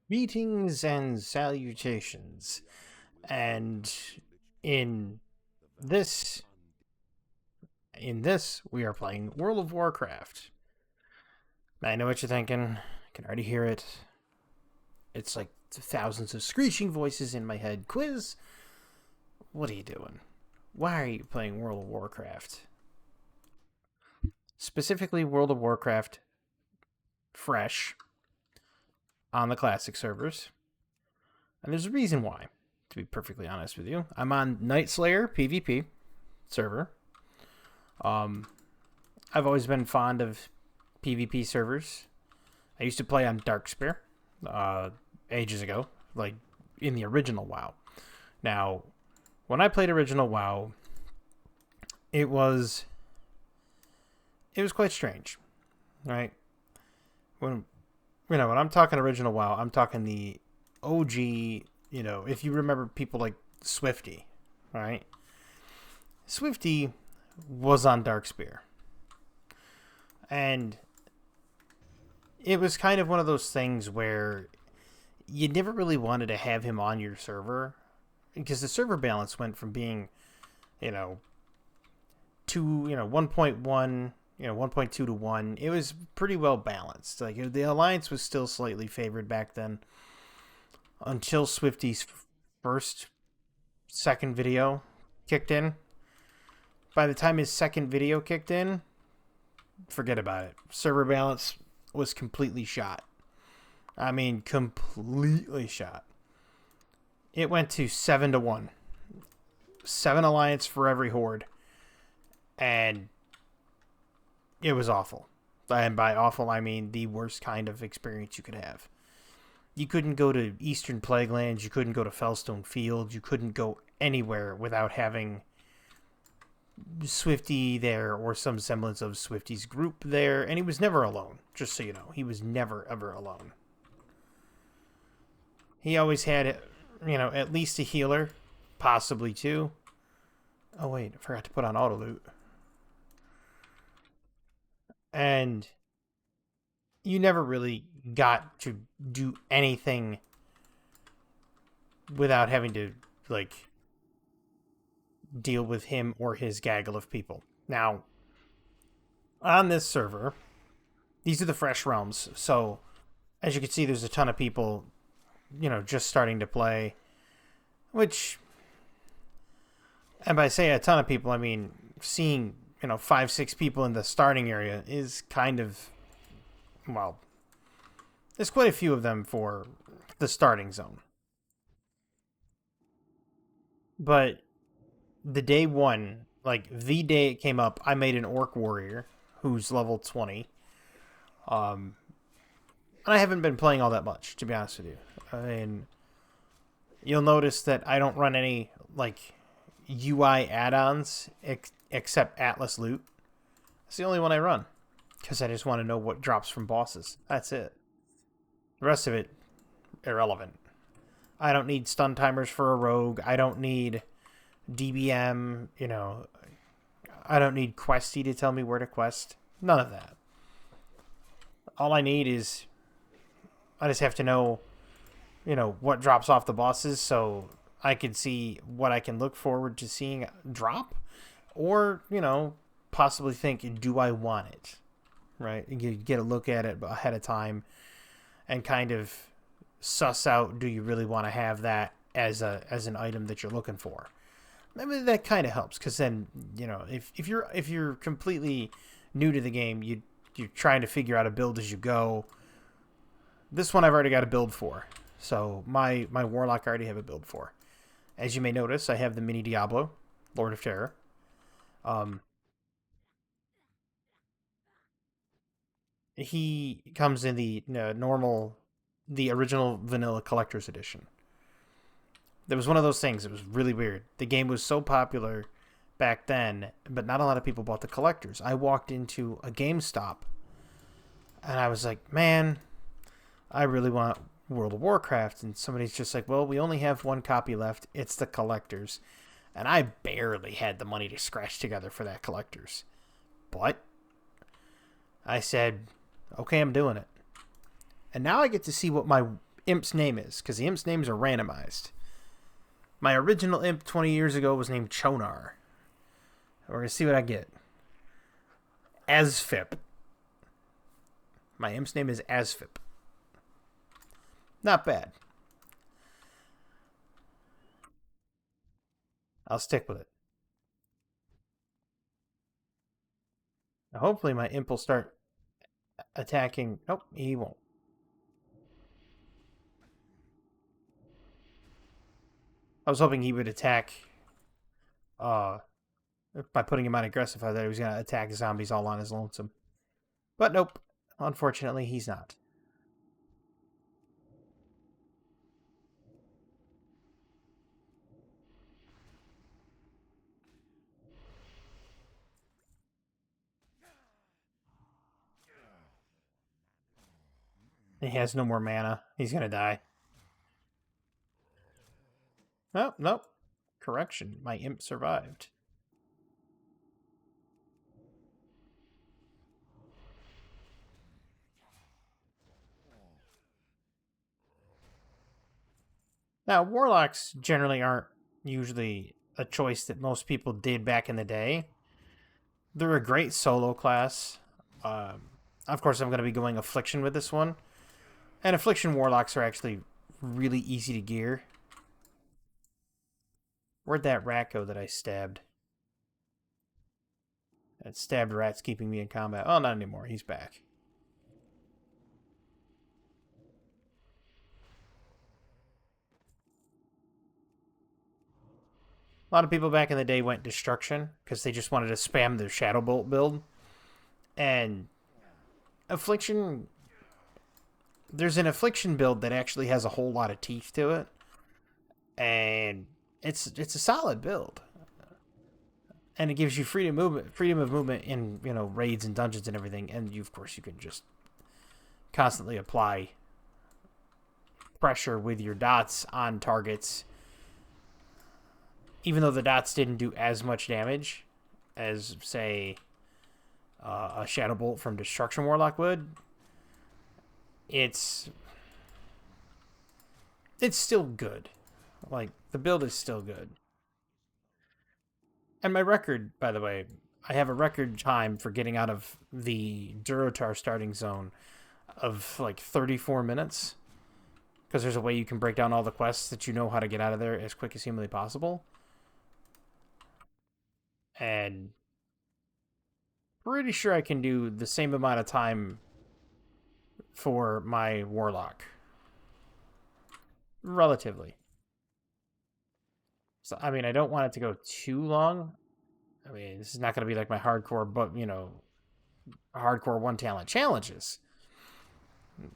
Greetings and salutations. And in this in this we are playing World of Warcraft. I know what you're thinking. I can already hear it. It's like thousands of screeching voices in my head. Quizz, what are you doing? Why are you playing World of Warcraft? Specifically World of Warcraft fresh on the classic servers. And there's a reason why, to be perfectly honest with you. I'm on Nightslayer PvP server. I've always been fond of PvP servers. I used to play on Darkspear ages ago, like in the original WoW. Now, when I played original WoW, it was quite strange, right? When when I'm talking original WoW, I'm talking the OG. If you remember people like Swifty, right? Swifty was on Darkspear, and it was kind of one of those things where you never really wanted to have him on your server because the server balance went from being, you know, 1.1, 1.2 to 1. It was pretty well balanced. Like the alliance was still slightly favored back then until Swifty's first second video kicked in. By the time his second video kicked in, forget about it. Server balance was completely shot. I mean, completely shot. It went to 7 to 1. 7 alliance for every horde. And it was awful. And by awful, I mean the worst kind of experience you could have. You couldn't go to Eastern Plaguelands. You couldn't go to Fellstone Fields. You couldn't go anywhere without having Swifty there or some semblance of Swifty's group there. And he was never alone, just so you know. He was never, ever alone. He always had, at least a healer, possibly two. Oh, wait, I forgot to put on auto loot. And you never really got to do anything without having to, deal with him or his gaggle of people. Now, on this server, these are the fresh realms. So, as you can see, there's a ton of people, just starting to play. Which, and by say a ton of people, I mean seeing, 5, 6 people in the starting area is kind of, well, there's quite a few of them for the starting zone. But the day one, the day it came up, I made an orc warrior who's level 20. And I haven't been playing all that much, to be honest with you. I mean, you'll notice that I don't run any, UI add-ons except Atlas Loot. It's the only one I run. Because I just want to know what drops from bosses. That's it. The rest of it, irrelevant. I don't need stun timers for a rogue. I don't need DBM, I don't need Questy to tell me where to quest. None of that. All I need is I just have to know, what drops off the bosses so I can see what I can look forward to seeing drop or, possibly think, do I want it? Right? You get a look at it ahead of time and kind of suss out, do you really want to have that as an item that you're looking for? I mean, that kind of helps because then if you're completely new to the game, you're trying to figure out a build as you go. This one I've already got a build for, so my Warlock I already have a build for. As you may notice, I have the mini Diablo, Lord of Terror. He comes in the the original vanilla collector's edition. There was one of those things. It was really weird. The game was so popular back then, but not a lot of people bought the collectors. I walked into a GameStop, and I was like, man, I really want World of Warcraft. And somebody's just like, well, we only have one copy left. It's the collectors. And I barely had the money to scratch together for that collectors. But I said, okay, I'm doing it. And now I get to see what my imp's name is, because the imp's names are randomized. My original imp 20 years ago was named Chonar. We're going to see what I get. Asfip. My imp's name is Asfip. Not bad. I'll stick with it. Now, hopefully my imp will start attacking. Nope, he won't. I was hoping he would attack by putting him on aggressive. I thought he was going to attack zombies all on his lonesome. But nope. Unfortunately, he's not. He has no more mana. He's going to die. Oh, nope. Correction. My imp survived. Now, warlocks generally aren't usually a choice that most people did back in the day. They're a great solo class. Of course, I'm going to be going Affliction with this one. And Affliction warlocks are actually really easy to gear. Where'd that rat go that I stabbed? That stabbed rat's keeping me in combat. Oh, not anymore. He's back. A lot of people back in the day went Destruction because they just wanted to spam their Shadow Bolt build. And Affliction... There's an Affliction build that actually has a whole lot of teeth to it. And it's a solid build. And it gives you freedom of movement in, you know, raids and dungeons and everything. And you, of course, you can just constantly apply pressure with your dots on targets. Even though the dots didn't do as much damage as, say, a Shadow Bolt from Destruction Warlock would, it's still good. Like, the build is still good. And my record, by the way, I have a record time for getting out of the Durotar starting zone of like 34 minutes. Because there's a way you can break down all the quests that you know how to get out of there as quick as humanly possible. And pretty sure I can do the same amount of time for my Warlock. Relatively. So, I mean, I don't want it to go too long. I mean, this is not going to be like my hardcore, but, you know, hardcore one talent challenges.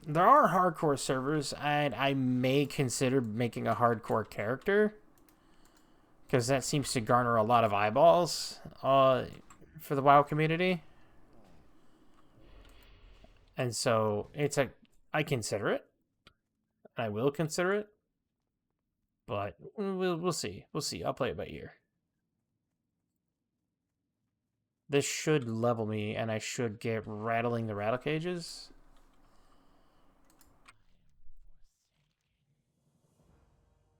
There are hardcore servers, and I may consider making a hardcore character. Because that seems to garner a lot of eyeballs for the WoW community. And so, I consider it. I will consider it. But we'll see. We'll see. I'll play it by ear. This should level me, and I should get rattling the rattle cages.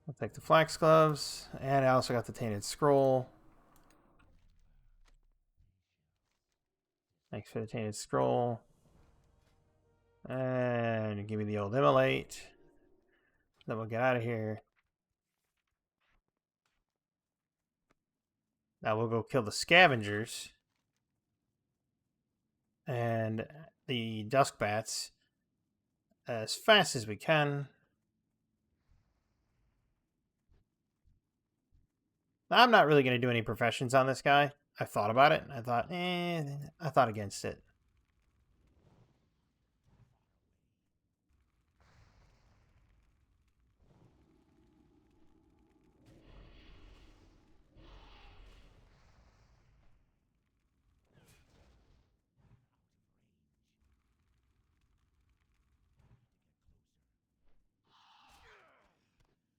I'll take the flax gloves, and I also got the tainted scroll. Thanks for the tainted scroll. And give me the old immolate. Then we'll get out of here. Now we'll go kill the scavengers and the dusk bats as fast as we can. I'm not really going to do any professions on this guy. I thought about it, and I thought against it.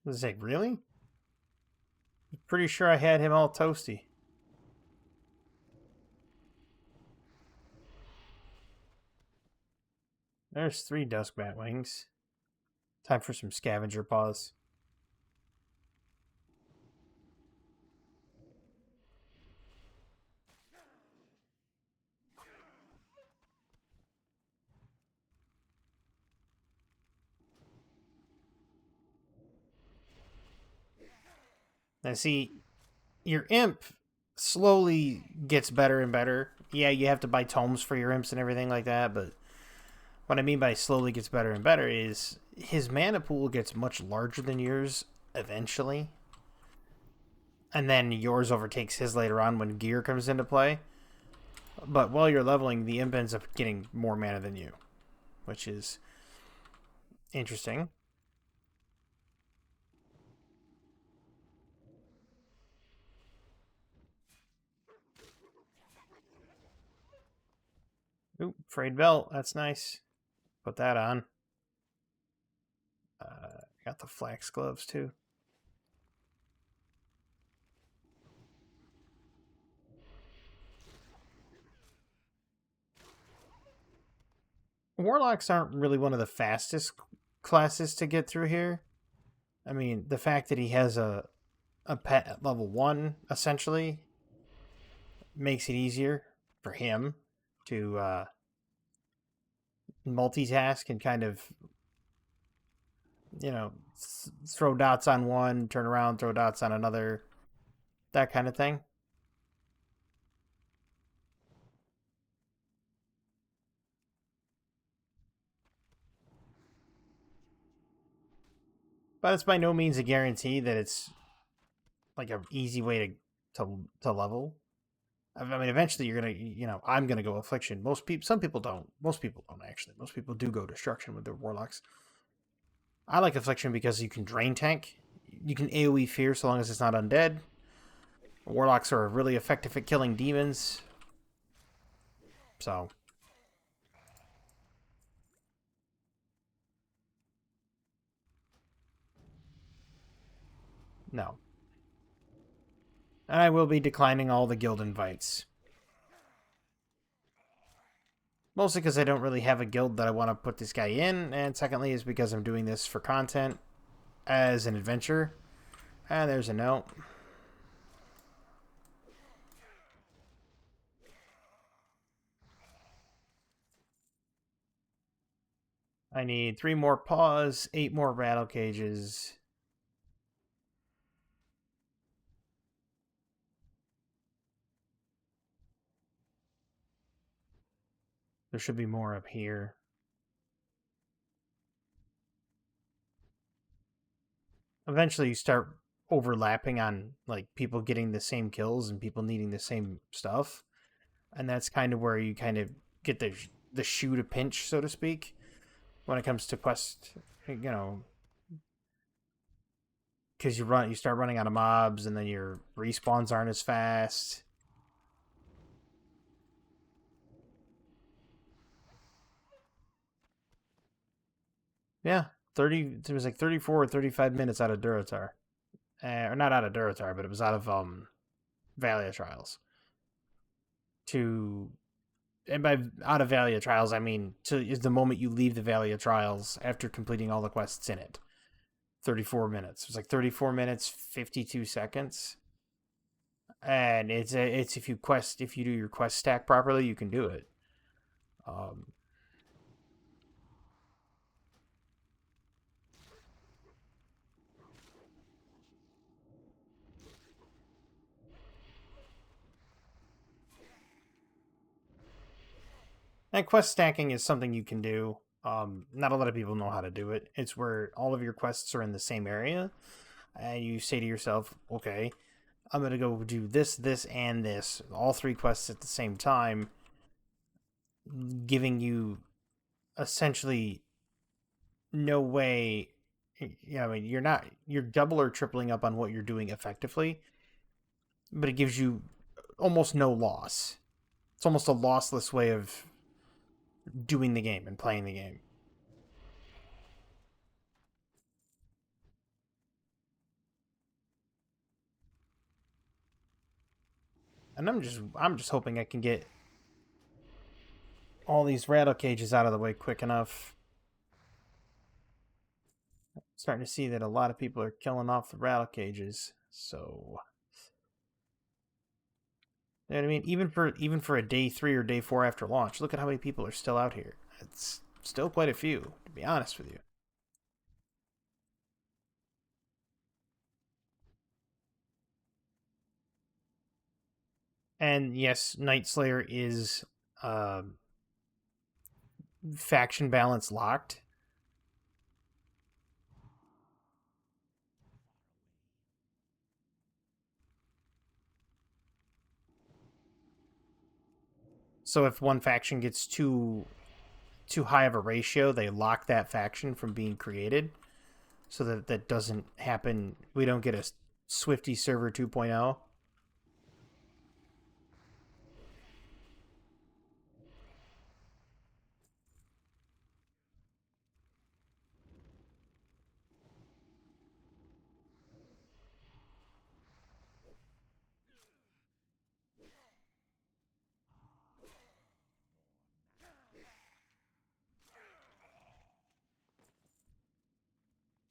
Was like, really? Pretty sure I had him all toasty. There's 3 dusk bat wings. Time for some scavenger paws. Now, see, your imp slowly gets better and better. Yeah, you have to buy tomes for your imps and everything like that, but what I mean by slowly gets better and better is his mana pool gets much larger than yours eventually. And then yours overtakes his later on when gear comes into play. But while you're leveling, the imp ends up getting more mana than you, which is interesting. Ooh, frayed belt. That's nice. Put that on. Got the flax gloves too. Warlocks aren't really one of the fastest classes to get through here. I mean, the fact that he has a pet at level 1, essentially, makes it easier for him to multitask and kind of, throw dots on one, turn around, throw dots on another, that kind of thing. But it's by no means a guarantee that it's like an easy way to level. I mean, eventually you're gonna, I'm gonna go affliction. Most people, some people don't. Most people don't actually. Most people do go destruction with their warlocks. I like affliction because you can drain tank. You can AOE fear so long as it's not undead. Warlocks are really effective at killing demons. So, no. And I will be declining all the guild invites. Mostly because I don't really have a guild that I want to put this guy in, and secondly is because I'm doing this for content as an adventure. And there's a note. I need 3 more paws, 8 more rattle cages. There should be more up here. Eventually you start overlapping on like people getting the same kills and people needing the same stuff. And that's kind of where you kind of get the shoe to pinch, so to speak, when it comes to quest, because you start running out of mobs and then your respawns aren't as fast. Yeah, 30. It was like 34 or 35 minutes out of Duratar, or not out of Duratar, but it was out of Valia Trials. To And by out of Valia Trials, I mean is the moment you leave the Valia Trials after completing all the quests in it. 34 minutes. It was like 34 minutes 52 seconds. And it's if you do your quest stack properly, you can do it. Um, and quest stacking is something you can do. Not a lot of people know how to do it. It's where all of your quests are in the same area, and you say to yourself, "Okay, I'm gonna go do this, this, and this, all 3 quests at the same time," giving you essentially no way. I mean, you're double or tripling up on what you're doing effectively, but it gives you almost no loss. It's almost a lossless way of doing the game and playing the game. And I'm just hoping I can get all these rattle cages out of the way quick enough. Starting to see that a lot of people are killing off the rattle cages. So, you know what I mean? Even for a day 3 or day 4 after launch, look at how many people are still out here. It's still quite a few, to be honest with you. And yes, Nightslayer is faction balance locked. So if one faction gets too high of a ratio, they lock that faction from being created, so that that doesn't happen. We don't get a Swifty server 2.0.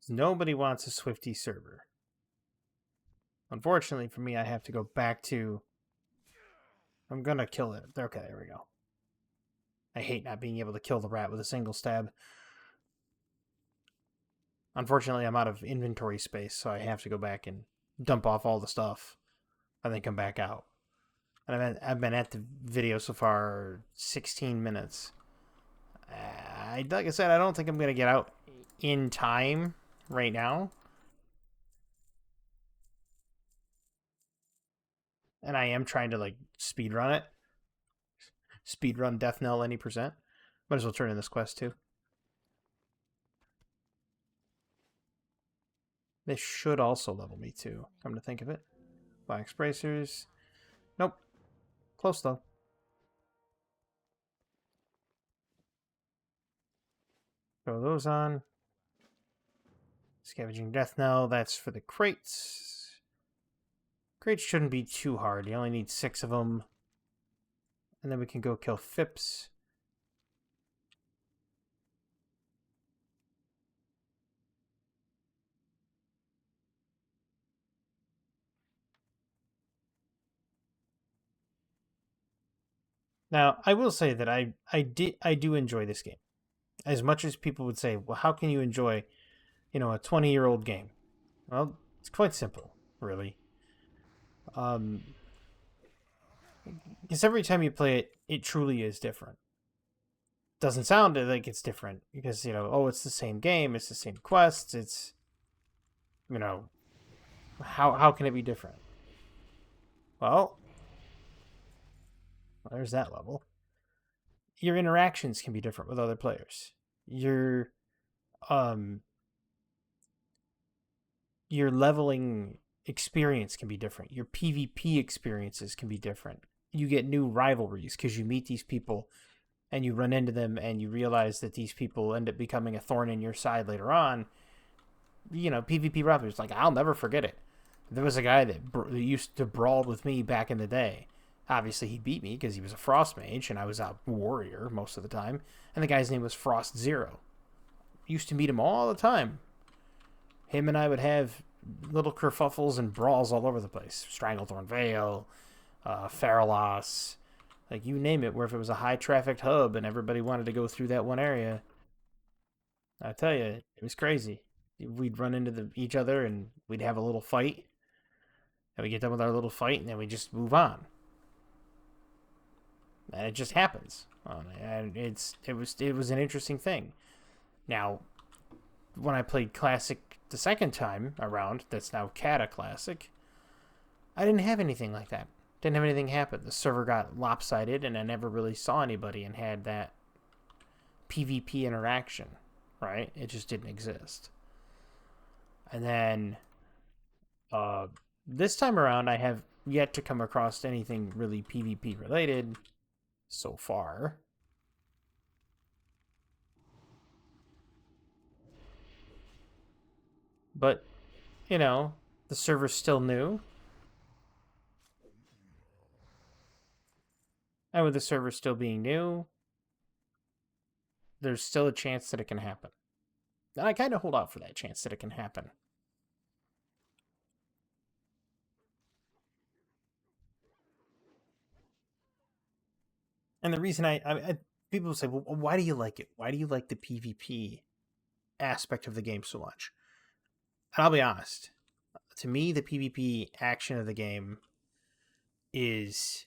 Nobody wants a Swifty server. Unfortunately for me, I have to go back to. I'm gonna kill it. Okay, there we go. I hate not being able to kill the rat with a single stab. Unfortunately, I'm out of inventory space, so I have to go back and dump off all the stuff and then come back out. And I've been at the video so far 16 minutes. Like I said, I don't think I'm gonna get out in time right now, and I am trying to like speed run it. Speed run Death Knell any percent. Might as well turn in this quest too. This should also level me too. Come to think of it, Black Bracers. Nope. Close though. Throw those on. Scavenging Death Knell. That's for the crates. Crates shouldn't be too hard. You only need 6 of them. And then we can go kill Phipps. Now, I will say that I do enjoy this game. As much as people would say, well, how can you enjoy, a 20-year-old game? Well, it's quite simple, really. Because every time you play it, it truly is different. Doesn't sound like it's different because, oh, it's the same game, it's the same quests, it's, you know, how can it be different? Well, there's that level. Your interactions can be different with other players. Um your leveling experience can be different. Your PvP experiences can be different. You get new rivalries because you meet these people and you run into them and you realize that these people end up becoming a thorn in your side later on. PvP rivalries, like, I'll never forget it. There was a guy that used to brawl with me back in the day. Obviously, he beat me because he was a Frost Mage and I was a warrior most of the time. And the guy's name was Frost Zero. Used to meet him all the time. Him and I would have little kerfuffles and brawls all over the place. Stranglethorn Vale, Faralos, like you name it, where if it was a high trafficked hub and everybody wanted to go through that one area, I tell you, it was crazy. We'd run into each other and we'd have a little fight. And we get done with our little fight and then we just move on. And it just happens. And it was an interesting thing. Now, when I played Classic the second time around, that's now Kata Classic, I didn't have anything like that. Didn't have anything happen. The server got lopsided, and I never really saw anybody and had that PvP interaction, right? It just didn't exist. And then this time around, I have yet to come across anything really PvP related so far. But, the server's still new. And with the server still being new, there's still a chance that it can happen. And I kind of hold out for that chance that it can happen. And the reason people say, well, why do you like it? Why do you like the PvP aspect of the game so much? And I'll be honest, to me, the PvP action of the game is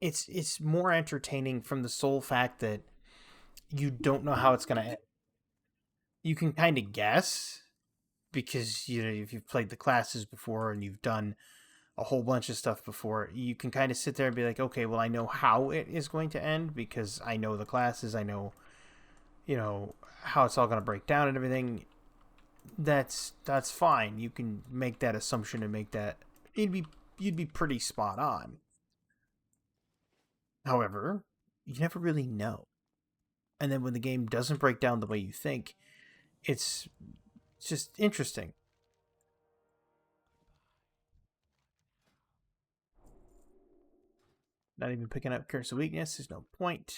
it's more entertaining from the sole fact that you don't know how it's going to end. You can kind of guess because if you've played the classes before and you've done a whole bunch of stuff before, you can kind of sit there and be like, okay, well, I know how it is going to end because I know the classes, I know how it's all going to break down and everything. That's fine. You can make that assumption and make that you'd be pretty spot on. However, you never really know. And then when the game doesn't break down the way you think, it's just interesting. Not even picking up Curse of Weakness. There's no point.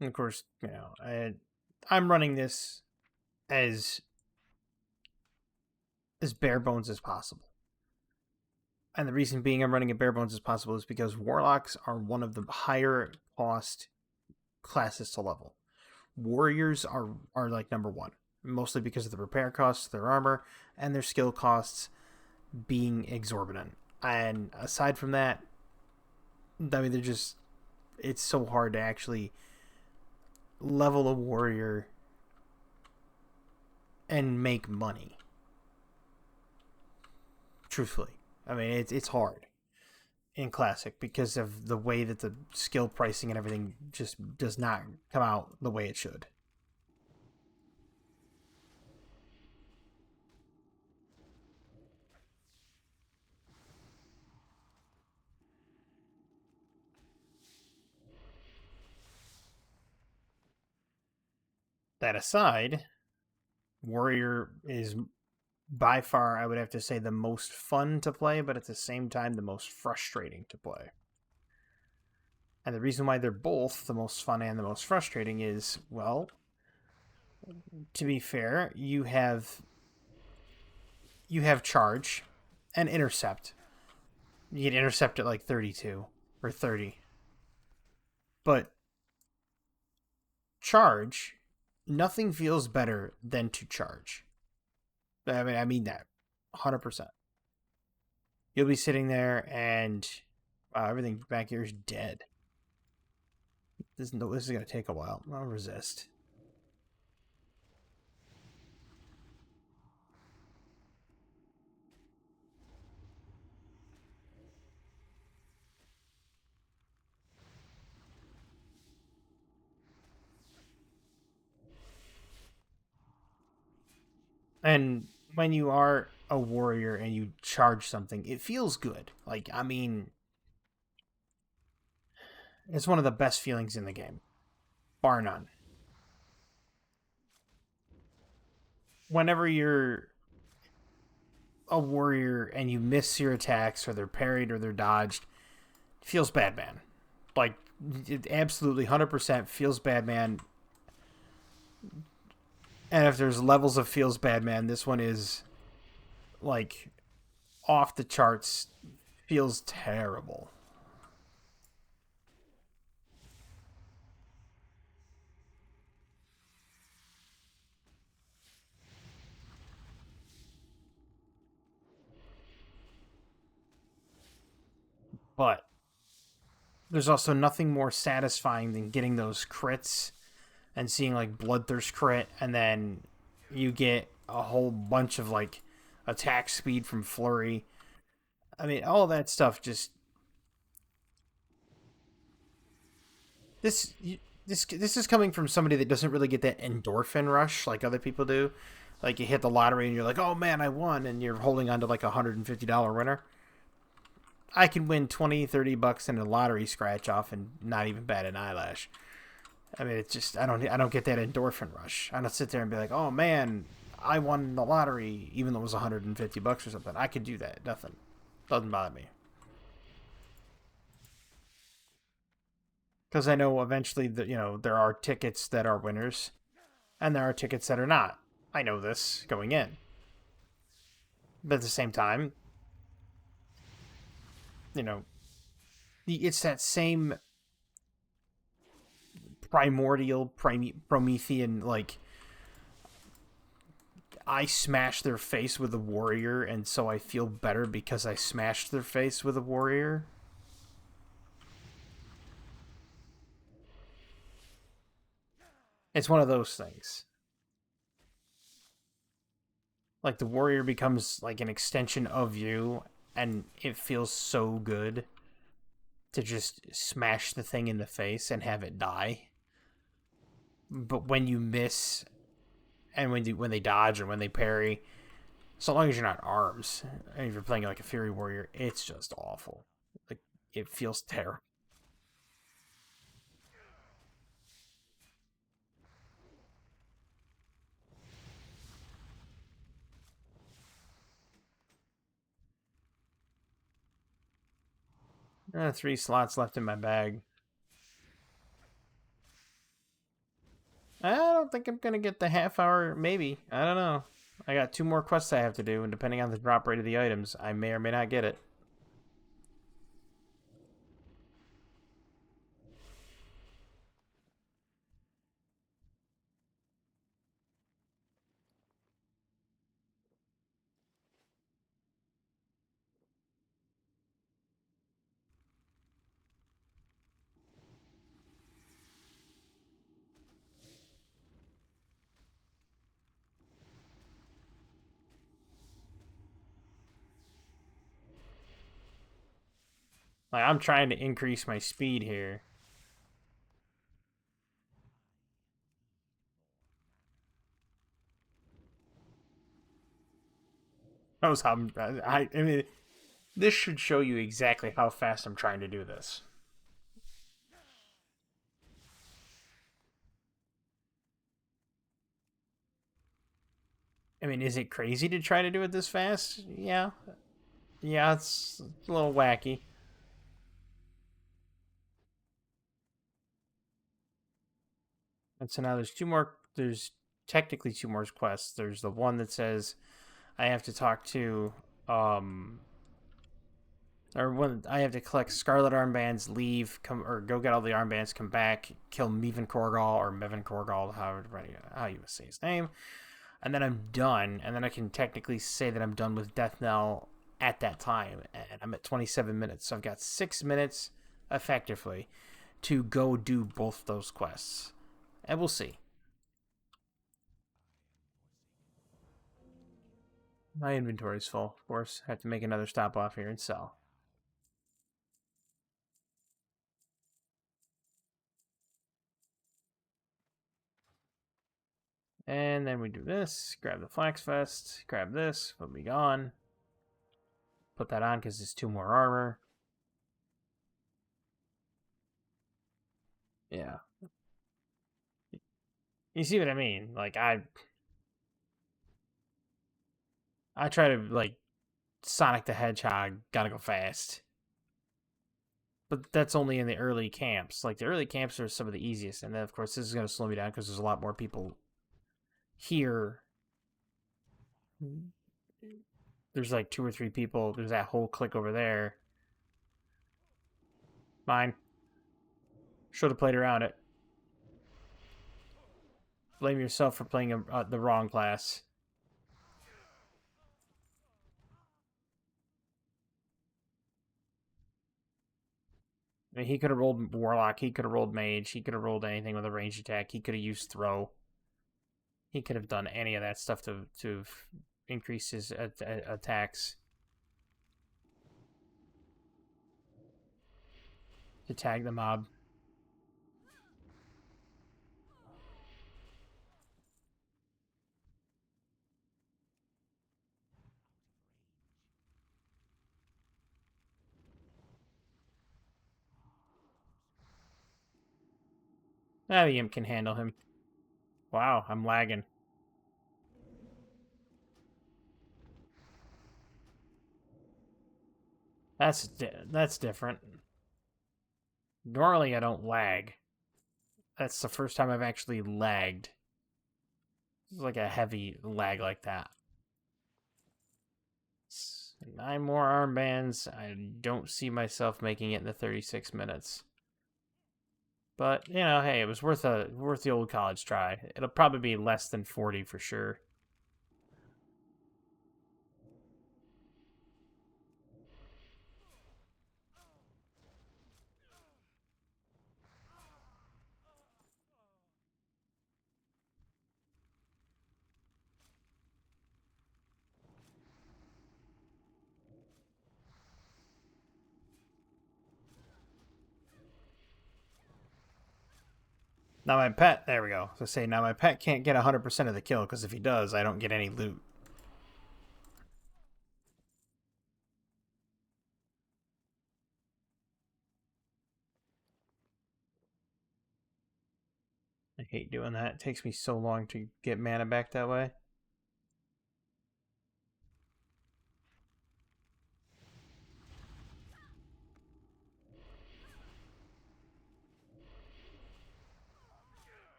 And of course, I'm running this as bare bones as possible. And the reason being I'm running it bare bones as possible is because Warlocks are one of the higher cost classes to level. Warriors are like number one, mostly because of the repair costs of their armor and their skill costs being exorbitant. And aside from that, I mean, it's so hard to actually level a warrior and make money. Truthfully, I mean, it's hard in Classic because of the way that the skill pricing and everything just does not come out the way it should. That aside, Warrior is by far, I would have to say, the most fun to play, but at the same time, the most frustrating to play. And the reason why they're both the most fun and the most frustrating is, well, to be fair, you have charge and intercept. You can intercept at like 32 or 30. But charge, nothing feels better than to charge. I mean that 100%. You'll be sitting there and wow, everything back here is dead. This is going to take a while. I'll resist. And when you are a warrior and you charge something, it feels good. Like, I mean, it's one of the best feelings in the game, bar none. Whenever you're a warrior and you miss your attacks or they're parried or they're dodged, it feels bad, man. Like, it absolutely 100% feels bad, man. And if there's levels of feels bad, man, this one is like off the charts. Feels terrible. But there's also nothing more satisfying than getting those crits and seeing like Bloodthirst crit, and then you get a whole bunch of like attack speed from Flurry. I mean, all that stuff just this this is coming from somebody that doesn't really get that endorphin rush like other people do. Like you hit the lottery and you're like, oh man, I won, and you're holding on to like $150 winner. I can win 20, $30 in a lottery scratch off and not even bat an eyelash. I mean, it's just I don't get that endorphin rush. I don't sit there and be like, oh man, I won the lottery, even though it was $150 or something. I could do that. Nothing doesn't bother me. Because I know eventually that there are tickets that are winners, and there are tickets that are not. I know this going in, but at the same time, you know, it's that same primordial Promethean, like, I smashed their face with a warrior, and so I feel better because I smashed their face with a warrior. It's one of those things. Like, the warrior becomes like an extension of you, and it feels so good to just smash the thing in the face and have it die. But when you miss, and when they dodge or when they parry, so long as you're not arms, and if you're playing like a Fury Warrior, it's just awful. Like, it feels terrible. 3 slots left in my bag. I don't think I'm gonna get the half hour. Maybe, I don't know. I got 2 more quests I have to do, and depending on the drop rate of the items, I may or may not get it. Like, I'm trying to increase my speed here. Knows how I mean, this should show you exactly how fast I'm trying to do this. I mean, is it crazy to try to do it this fast? Yeah. Yeah, it's a little wacky. And so now there's technically 2 more quests. There's the one that says I have to talk to, or when I have to collect Scarlet Armbands, leave, come or go get all the armbands, come back, kill Mevin Korgal or Mevin Korgal, how you say his name, and then I'm done. And then I can technically say that I'm done with Death Knell at that time, and I'm at 27 minutes. So I've got 6 minutes effectively to go do both those quests, and we'll see. My inventory's full, of course. I have to make another stop off here and sell. And then we do this, grab the Flax Vest, grab this, we'll be gone. Put that on because it's 2 more armor. Yeah. You see what I mean? Like, I try to, like, Sonic the Hedgehog, gotta go fast. But that's only in the early camps. Like, the early camps are some of the easiest. And then, of course, this is going to slow me down because there's a lot more people here. There's like 2 or 3 people. There's that whole clique over there. Mine. Should have played around it. Blame yourself for playing the wrong class. I mean, he could have rolled Warlock. He could have rolled Mage. He could have rolled anything with a ranged attack. He could have used Throw. He could have done any of that stuff to increase his attacks. To tag the mob. Ah, the imp can handle him. Wow, I'm lagging. That's different. Normally I don't lag. That's the first time I've actually lagged. It's like a heavy lag like that. 9 more armbands. I don't see myself making it in the 36 minutes. But, you know, hey, it was worth the old college try. It'll probably be less than 40 for sure. Now my pet, there we go. So say now my pet can't get 100% of the kill because if he does, I don't get any loot. I hate doing that. It takes me so long to get mana back that way.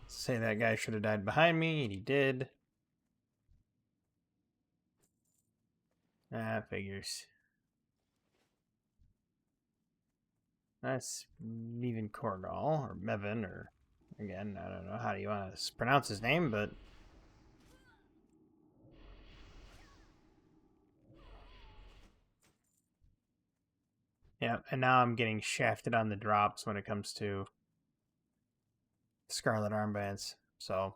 Say that guy should have died behind me, and he did. Ah, figures. That's even Korgal, or Mevin, or again, I don't know how do you want to pronounce his name, but yeah, and now I'm getting shafted on the drops when it comes to Scarlet Armbands, so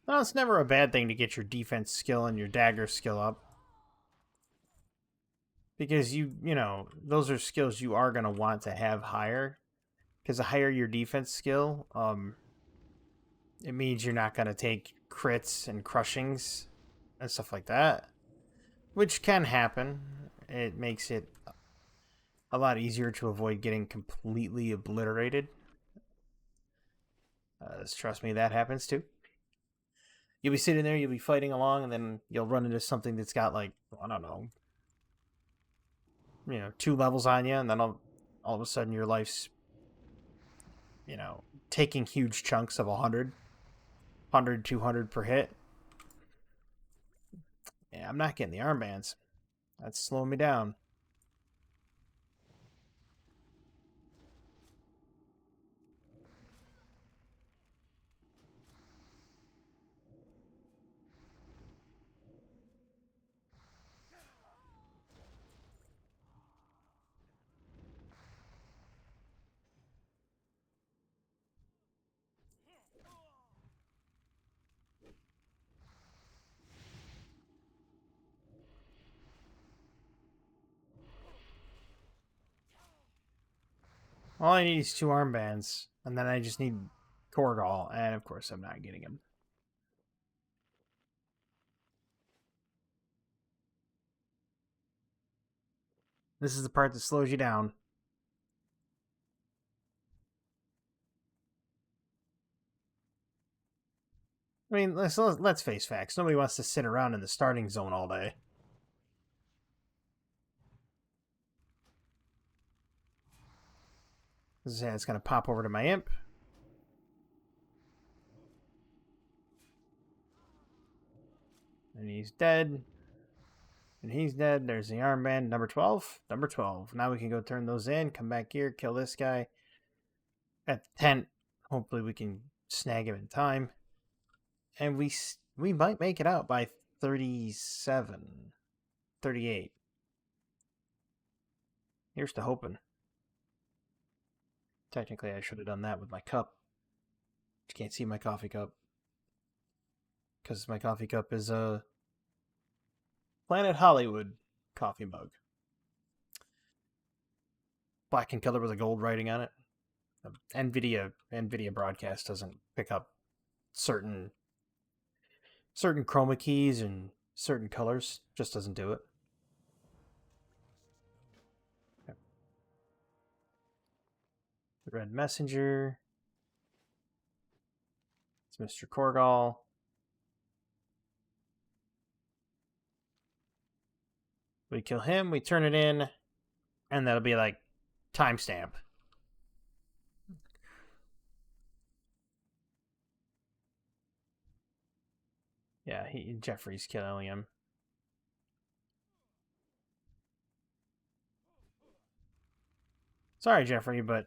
well, it's never a bad thing to get your defense skill and your dagger skill up. Because you know, those are skills you are going to want to have higher. Because the higher your defense skill, it means you're not going to take crits and crushings and stuff like that. Which can happen. It makes it a lot easier to avoid getting completely obliterated. Trust me, that happens too. You'll be sitting there, you'll be fighting along, and then you'll run into something that's got like, I don't know, 2 levels on you, and then all of a sudden your life's, taking huge chunks of 100, 200 per hit. Yeah, I'm not getting the armbands. That's slowing me down. All I need is 2 armbands, and then I just need Korgal, and of course I'm not getting him. This is the part that slows you down. I mean, let's face facts. Nobody wants to sit around in the starting zone all day. It's going to pop over to my imp. And he's dead. And he's dead. There's the armband. Number 12. Number 12. Now we can go turn those in. Come back here. Kill this guy. At the tent. Hopefully we can snag him in time. And we might make it out by 37. 38. Here's to hoping. Technically, I should have done that with my cup. You can't see my coffee cup. Because my coffee cup is Planet Hollywood coffee mug. Black in color with a gold writing on it. NVIDIA broadcast doesn't pick up certain chroma keys and certain colors. Just doesn't do it. Okay. The Red Messenger. It's Mr. Korgal. We kill him, we turn it in, and that'll be like timestamp. Yeah, Jeffrey's killing him. Sorry, Jeffrey, but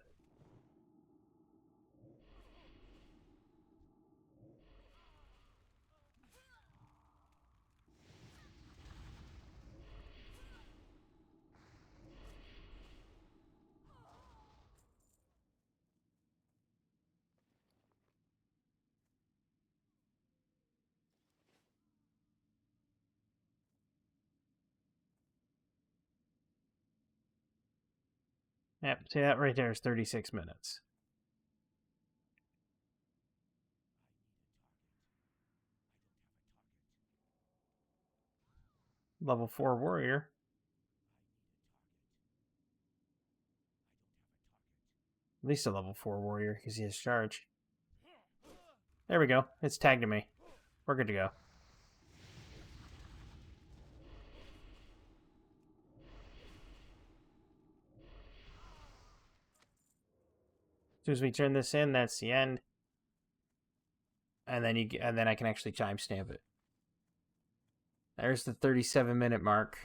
yep, see that right there is 36 minutes. Level 4 warrior. At least a level 4 warrior, because he has charge. There we go. It's tagged to me. We're good to go. As soon as we turn this in, that's the end. And then I can actually timestamp it. There's the 37-minute mark.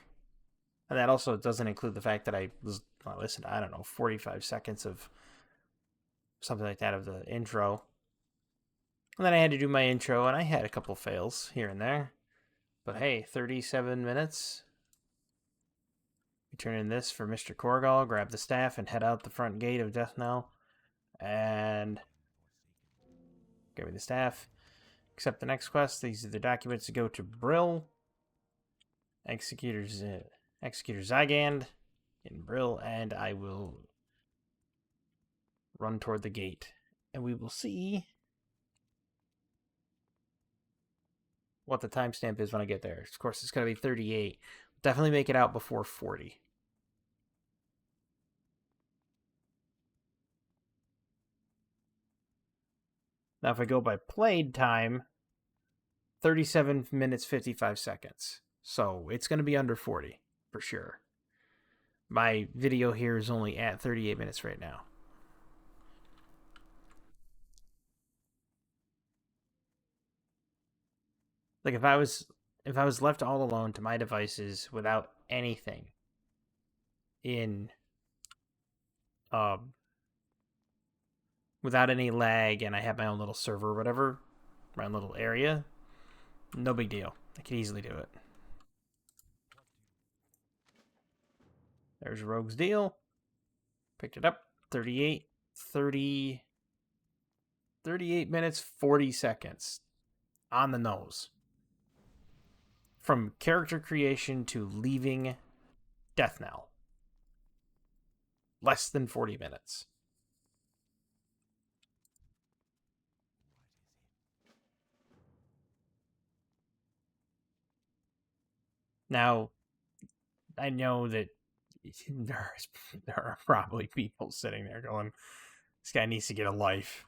And that also doesn't include the fact that I listened to, I don't know, 45 seconds of something like that of the intro. And then I had to do my intro, and I had a couple fails here and there. But hey, 37 minutes. We turn in this for Mr. Korgal, grab the staff, and head out the front gate of Death Knell. And give me the staff. Accept the next quest. These are the documents to go to Brill. Executor Zygand in Brill, and I will run toward the gate. And we will see what the timestamp is when I get there. Of course, it's going to be 38. Definitely make it out before 40. Now, if I go by played time, 37 minutes, 55 seconds. So it's going to be under 40, for sure. My video here is only at 38 minutes right now. Like, if I was left all alone to my devices without anything in without any lag, and I have my own little server or whatever, my own little area, no big deal. I could easily do it. There's Rogue's Deal. Picked it up. 38 minutes, 40 seconds. On the nose. From character creation to leaving Death Knell. Less than 40 minutes. Now, I know that there are probably people sitting there going, this guy needs to get a life.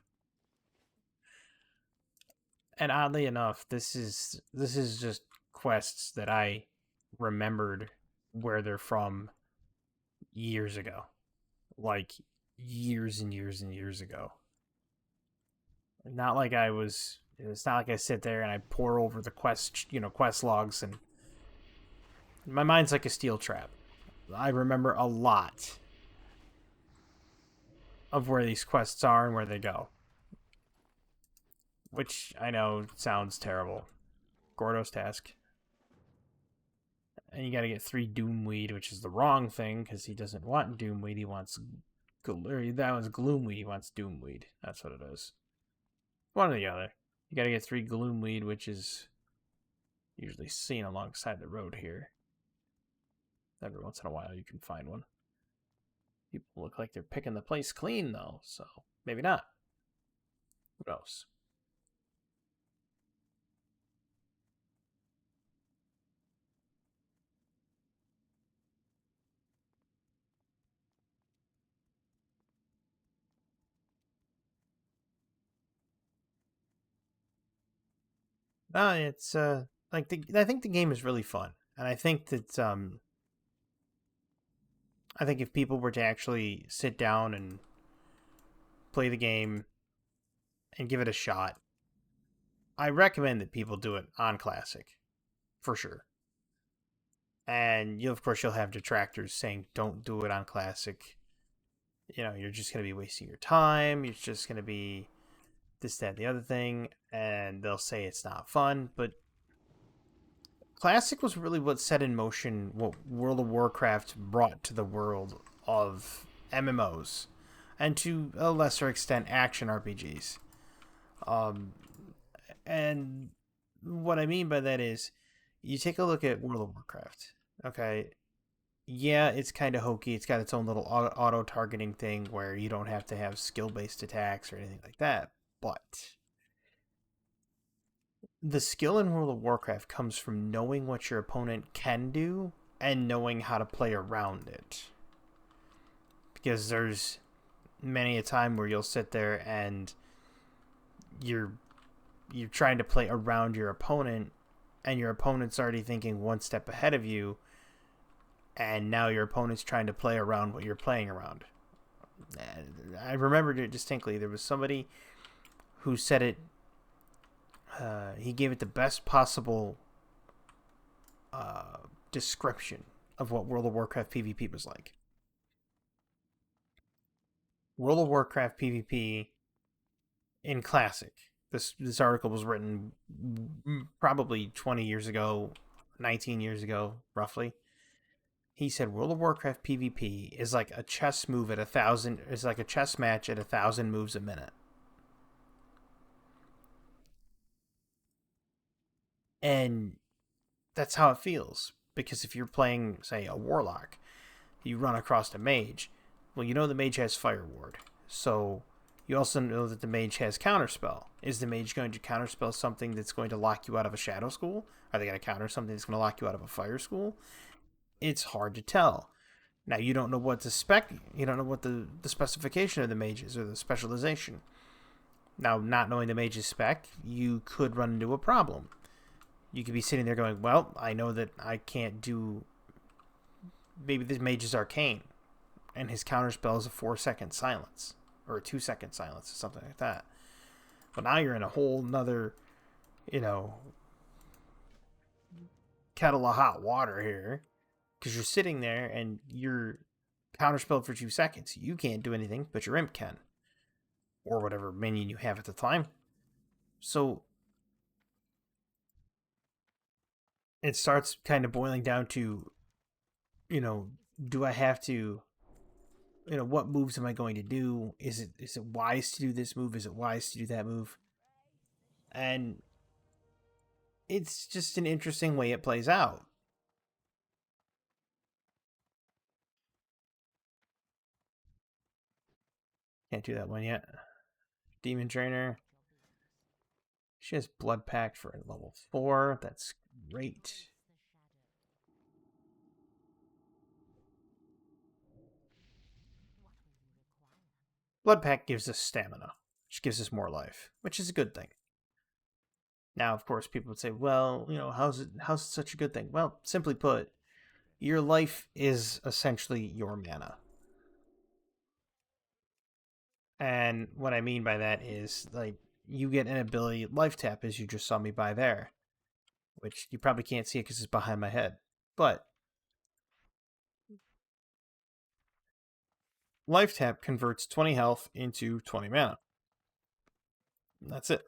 And oddly enough, this is just quests that I remembered where they're from years ago. Like years and years and years ago. Not like it's not like I sit there and I pore over the quest logs, and my mind's like a steel trap. I remember a lot of where these quests are and where they go. Which I know sounds terrible. Gordo's task. And you gotta get 3 Doomweed, which is the wrong thing, because he doesn't want Doomweed, he wants... that one's Gloomweed, he wants Doomweed. That's what it is. One or the other. You gotta get 3 Gloomweed, which is usually seen alongside the road here. Every once in a while, you can find one. People look like they're picking the place clean, though, so maybe not. Who knows? It's like I think the game is really fun, and I think if people were to actually sit down and play the game and give it a shot, I recommend that people do it on classic for sure. And you, of course, you'll have detractors saying don't do it on classic. You know, you're just going to be wasting your time. You're just going to be this, that, and the other thing, and they'll say it's not fun. But classic was really what set in motion what World of Warcraft brought to the world of MMOs, and to a lesser extent, action RPGs. Um, and what I mean by that is, you take a look at World of Warcraft. Okay, yeah, it's kind of hokey. It's got its own little auto targeting thing where you don't have to have skill based attacks or anything like that. But the skill in World of Warcraft comes from knowing what your opponent can do and knowing how to play around it. Because there's many a time where you'll sit there and you're you're trying to play around your opponent and your opponent's already thinking one step ahead of you, and now your opponent's trying to play around what you're playing around. I remembered it distinctly. There was somebody who said it. He gave it the best possible description of what World of Warcraft PvP was like. World of Warcraft PvP in Classic. This article was written probably 20 years ago, 19 years ago, roughly. He said World of Warcraft PvP is like a chess move at 1,000. Is like a chess match at 1,000 moves a minute, and that's how it feels. Because if you're playing, say, a Warlock, you run across a mage. Well, you know the mage has Fire Ward, so you also know that the mage has Counterspell. Is the mage going to counterspell something that's going to lock you out of a Shadow School? Are they going to counter something that's going to lock you out of a Fire School? It's hard to tell. Now you don't know what the spec. You don't know what the specification of the mage is or the specialization. Now, not knowing the mage's spec, you could run into a problem. You could be sitting there going, "Well, I know that I can't do. Maybe this mage is arcane, and his counterspell is a 4-second silence or a 2-second silence or something like that." But now you're in a whole nother, you know, kettle of hot water here because you're sitting there and you're counterspelled for 2 seconds. You can't do anything, but your imp can, or whatever minion you have at the time. So it starts kind of boiling down to, you know, do I have to, what moves am I going to do? Is it wise to do this move? Is it wise to do that move? And it's just an interesting way it plays out. Can't do that one yet. Demon Trainer. She has Blood Pact for level 4. That's great. Blood Pact gives us stamina, which gives us more life, which is a good thing. Now, of course, people would say, well, how's it such a good thing? Well, simply put, your life is essentially your mana. And what I mean by that is, like, you get an ability, Life Tap, as you just saw me buy there, which you probably can't see it because it's behind my head. But Life Tap converts 20 health into 20 mana. That's it.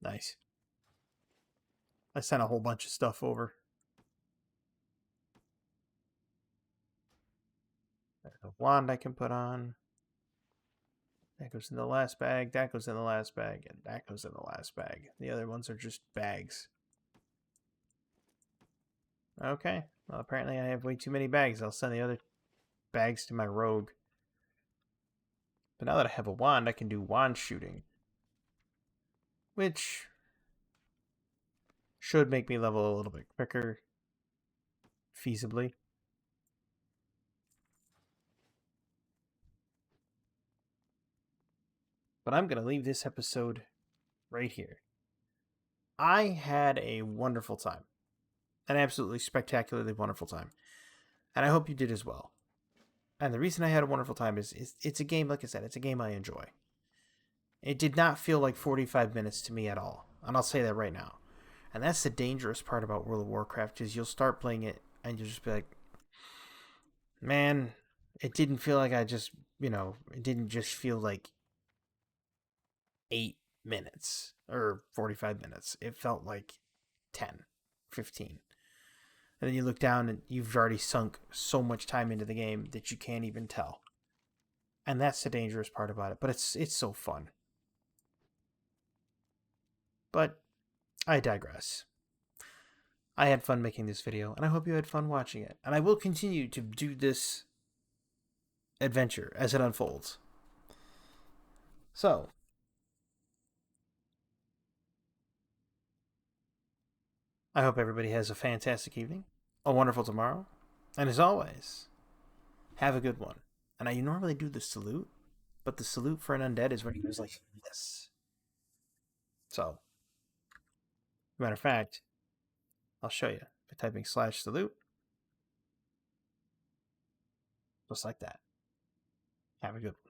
Nice. I sent a whole bunch of stuff over. There's a wand I can put on. That goes in the last bag, that goes in the last bag, and that goes in the last bag. The other ones are just bags. Okay. Well, apparently I have way too many bags. I'll send the other bags to my rogue. But now that I have a wand, I can do wand shooting. Which should make me level a little bit quicker. Feasibly. But I'm going to leave this episode right here. I had a wonderful time. An absolutely spectacularly wonderful time. And I hope you did as well. And the reason I had a wonderful time is it's a game, like I said, it's a game I enjoy. It did not feel like 45 minutes to me at all. And I'll say that right now. And that's the dangerous part about World of Warcraft, is you'll start playing it and you'll just be like, man, it didn't feel like it didn't just feel like 8 minutes or 45 minutes. It felt like 10, 15. And then you look down and you've already sunk so much time into the game that you can't even tell. And that's the dangerous part about it. But it's so fun. But I digress. I had fun making this video, and I hope you had fun watching it. And I will continue to do this adventure as it unfolds. So, I hope everybody has a fantastic evening, a wonderful tomorrow, and as always, have a good one. And I normally do the salute, but the salute for an undead is when he goes like this. So, matter of fact, I'll show you by typing /salute. Just like that. Have a good one.